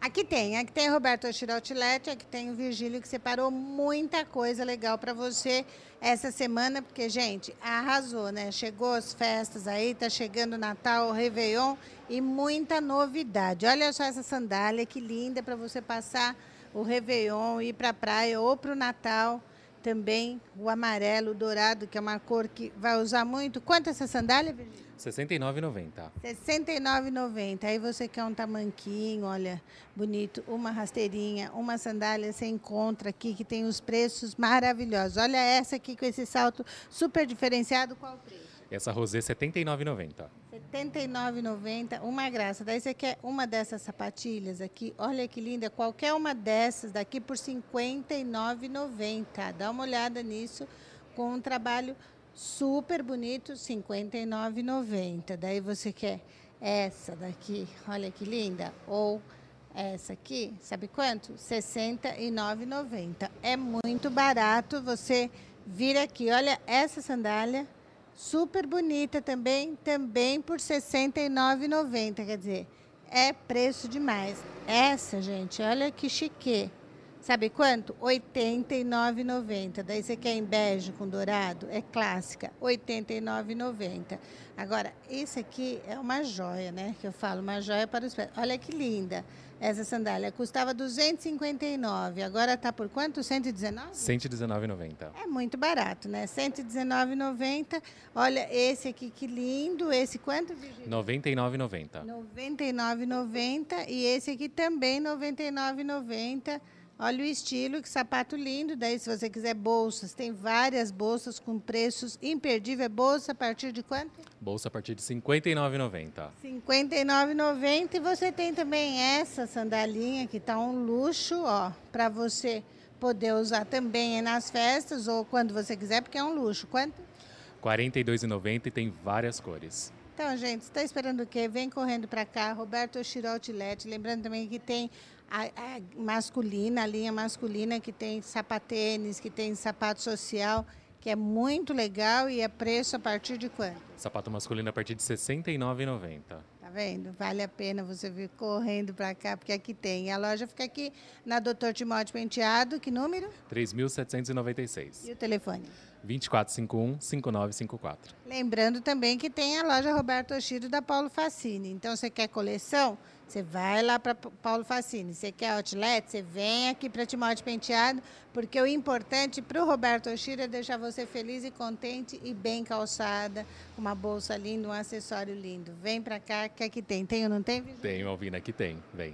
Aqui tem Roberto Oshiro Outlet, aqui tem o Virgílio que separou muita coisa legal para você essa semana, porque, gente, arrasou, né? Chegou as festas aí, tá chegando o Natal, o Réveillon e muita novidade. Olha só essa sandália, que linda para você passar o Réveillon, ir para a praia ou para o Natal. Também o amarelo, o dourado, que é uma cor que vai usar muito. Quanto essa sandália, Virgílio? R$ 69,90. R$ 69,90. Aí você quer um tamanquinho, olha, bonito, uma rasteirinha, uma sandália, você encontra aqui que tem os preços maravilhosos. Olha essa aqui com esse salto super diferenciado, qual o preço? Essa rosê R$ 79,90. R$ 79,90, uma graça. Daí você quer uma dessas sapatilhas aqui, olha que linda, qualquer uma dessas daqui por R$ 59,90. Dá uma olhada nisso, com um trabalho super bonito, R$ 59,90. Daí você quer essa daqui, olha que linda, ou essa aqui, sabe quanto? R$ 69,90. É muito barato, você vir aqui, olha essa sandália, super bonita também por R$ 69,90, quer dizer, é preço demais. Essa, gente, olha que chique. Sabe quanto? R$ 89,90. Daí você quer em bege com dourado? É clássica, R$ 89,90. Agora, isso aqui é uma joia, né? Que eu falo, uma joia para os pés. Olha que linda. Essa sandália custava R$ 259. Agora está por quanto? 119? R$ 119,90. É muito barato, né? R$ 119,90. Olha esse aqui, que lindo. Esse quanto, Virgínia? R$ 99,90. R$ 99,90. E esse aqui também, R$ 99,90. Olha o estilo, que sapato lindo. Daí, se você quiser bolsas, tem várias bolsas com preços imperdíveis. Bolsa a partir de quanto? Bolsa a partir de R$ 59,90. R$ 59,90. E você tem também essa sandalinha, que tá um luxo, ó, para você poder usar também nas festas ou quando você quiser, porque é um luxo. Quanto? R$ 42,90 e tem várias cores. Então, gente, está esperando o quê? Vem correndo para cá, Roberto Oshiro Outlet. Lembrando também que tem a masculina, a linha masculina, que tem sapatênis, que tem sapato social, que é muito legal e é preço a partir de quanto? Sapato masculino a partir de R$ 69,90. Tá vendo? Vale a pena você vir correndo para cá, porque aqui tem. A loja fica aqui na Dr. Timóteo Penteado, que número? 3.796. E o telefone? 2451-5954. Lembrando também que tem a loja Roberto Oshiro da Paulo Facini. Então, você quer coleção? Você vai lá para Paulo Facini. Você quer outlet? Você vem aqui para Timóteo Penteado, porque o importante para o Roberto Oshiro é deixar você feliz e contente e bem calçada, com uma bolsa linda, um acessório lindo. Vem para cá, que aqui tem. Tem ou não tem, Virgínia? Tem, Malvina, aqui tem. Vem.